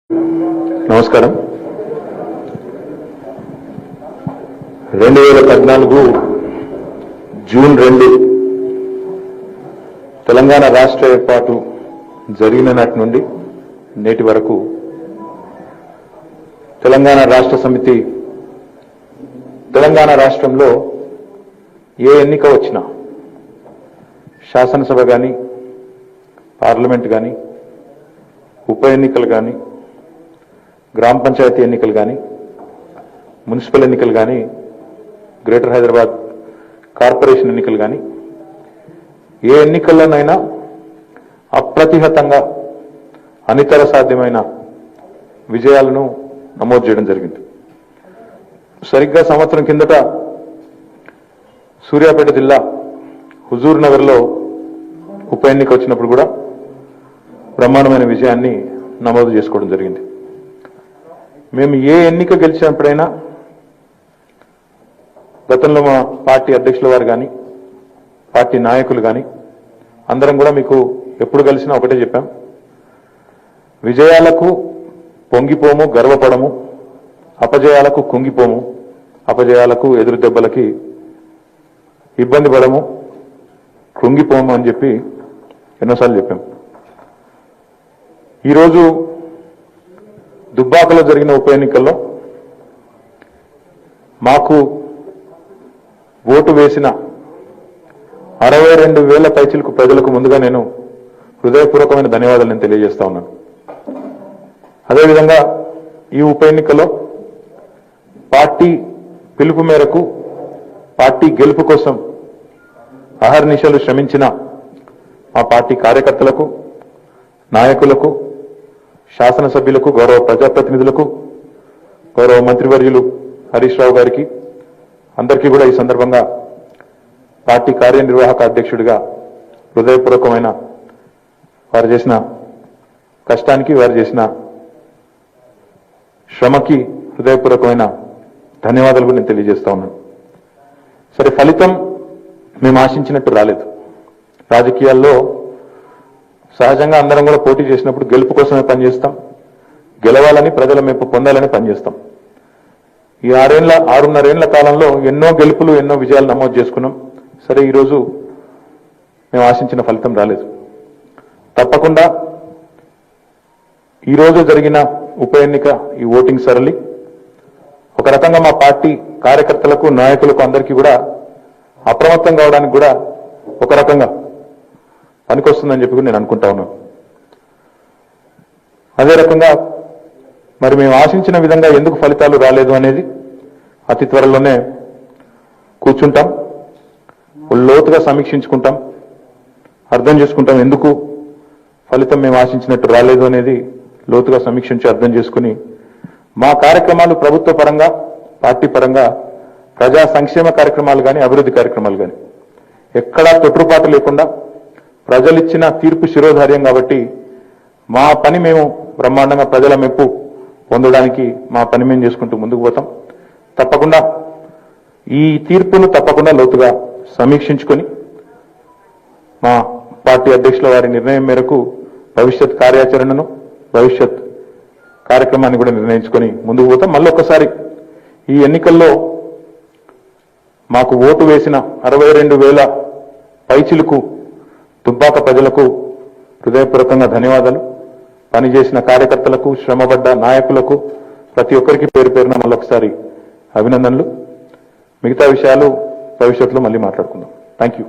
నమస్కారం. 2014 జూన్ 2 తెలంగాణ రాష్ట్ర ఏర్పాటు జరిగిన నాటి నుండి నేటి వరకు తెలంగాణ రాష్ట్ర సమితి తెలంగాణ రాష్ట్రంలో ఏ ఎన్నిక వచ్చినా శాసనసభ కానీ పార్లమెంట్ కానీ ఉప ఎన్నికలు కానీ గ్రామ పంచాయతీ ఎన్నికలు కానీ మున్సిపల్ ఎన్నికలు కానీ గ్రేటర్ హైదరాబాద్ కార్పొరేషన్ ఎన్నికలు కానీ ఏ ఎన్నికల్లోనైనా అప్రతిహతంగా అనితర సాధ్యమైన విజయాలను నమోదు చేయడం జరిగింది. సరిగ్గా సంవత్సరం కిందట సూర్యాపేట జిల్లా హుజూర్ నగర్లో ఉప ఎన్నిక వచ్చినప్పుడు కూడా బ్రహ్మాండమైన విజయాన్ని నమోదు చేసుకోవడం జరిగింది. మేము ఏ ఎన్నిక గెలిచినప్పుడైనా గతంలో మా పార్టీ అధ్యక్షుల వారు కానీ పార్టీ నాయకులు కానీ అందరం కూడా మీకు ఎప్పుడు కలిసినా ఒకటే చెప్పాం, విజయాలకు పొంగిపోము, గర్వపడము, అపజయాలకు కుంగిపోము, అపజయాలకు ఎదురు దెబ్బలకి ఇబ్బంది పడము, కృంగిపోము అని చెప్పి ఎన్నోసార్లు చెప్పాం. ఈరోజు దుబ్బాకలో జరిగిన ఉప ఎన్నికల్లో మాకు ఓటు వేసిన 62,000 పైచిలకు ప్రజలకు ముందుగా నేను హృదయపూర్వకమైన ధన్యవాదాలు నేను తెలియజేస్తా ఉన్నాను. అదేవిధంగా ఈ ఉప ఎన్నికలో పార్టీ పిలుపు మేరకు పార్టీ గెలుపు కోసం అహర్నిశలు శ్రమించిన మా పార్టీ కార్యకర్తలకు, నాయకులకు, శాసనసభ్యులకు, గౌరవ ప్రజాప్రతినిధులకు, గౌరవ మంత్రివర్యులు హరీష్ రావు గారికి అందరికీ కూడా ఈ సందర్భంగా పార్టీ కార్యనిర్వాహక అధ్యక్షుడిగా హృదయపూర్వకమైన వారు చేసిన కష్టానికి, వారు చేసిన శ్రమకి హృదయపూర్వకమైన ధన్యవాదాలు కూడా నేను తెలియజేస్తా ఉన్నాను. సరే, ఫలితం మేము ఆశించినట్టు రాలేదు. రాజకీయాల్లో సహజంగా అందరం కూడా పోటీ చేసినప్పుడు గెలుపు కోసమే పనిచేస్తాం, గెలవాలని, ప్రజల మెప్పు పొందాలని పనిచేస్తాం. ఈ 6.5 కాలంలో ఎన్నో గెలుపులు, ఎన్నో విజయాలు నమోదు చేసుకున్నాం. సరే, ఈరోజు మేము ఆశించిన ఫలితం రాలేదు. తప్పకుండా ఈరోజు జరిగిన ఉప ఎన్నిక, ఈ ఓటింగ్ సరళి ఒక రకంగా మా పార్టీ కార్యకర్తలకు, నాయకులకు అందరికీ కూడా అప్రమత్తం కావడానికి కూడా ఒక రకంగా పనికొస్తుందని చెప్పి కూడా నేను అనుకుంటా ఉన్నాను. అదే రకంగా మరి మేము ఆశించిన విధంగా ఎందుకు ఫలితాలు రాలేదు అనేది అతి త్వరలోనే కూర్చుంటాం, లోతుగా సమీక్షించుకుంటాం, అర్థం చేసుకుంటాం. ఎందుకు ఫలితం మేము ఆశించినట్టు రాలేదు అనేది లోతుగా సమీక్షించి అర్థం చేసుకుని మా కార్యక్రమాలు ప్రభుత్వ పరంగా, పార్టీ పరంగా, ప్రజా సంక్షేమ కార్యక్రమాలు కానీ, అభివృద్ధి కార్యక్రమాలు కానీ ఎక్కడా తొట్టుపాటు లేకుండా ప్రజలిచ్చిన తీర్పు శిరోధార్యం కాబట్టి మా పని మేము బ్రహ్మాండంగా ప్రజల మెప్పు పొందడానికి మా పని మేము చేసుకుంటూ ముందుకు పోతాం. తప్పకుండా ఈ తీర్పును తప్పకుండా లోతుగా సమీక్షించుకొని మా పార్టీ అధ్యక్షుల వారి నిర్ణయం మేరకు భవిష్యత్ కార్యాచరణను, భవిష్యత్ కార్యక్రమాన్ని కూడా నిర్ణయించుకొని ముందుకు పోతాం. మళ్ళీ ఒక్కసారి ఈ ఎన్నికల్లో మాకు ఓటు వేసిన 62,000 పైచిలకు దుబ్బాక ప్రజలకు హృదయపూర్వకంగా ధన్యవాదాలు. పనిచేసిన కార్యకర్తలకు, శ్రమపడ్డ నాయకులకు ప్రతి ఒక్కరికి పేరు పేరున మళ్ళొకసారి అభినందనలు. మిగతా విషయాలు భవిష్యత్తులో మళ్ళీ మాట్లాడుకుందాం. Thank you.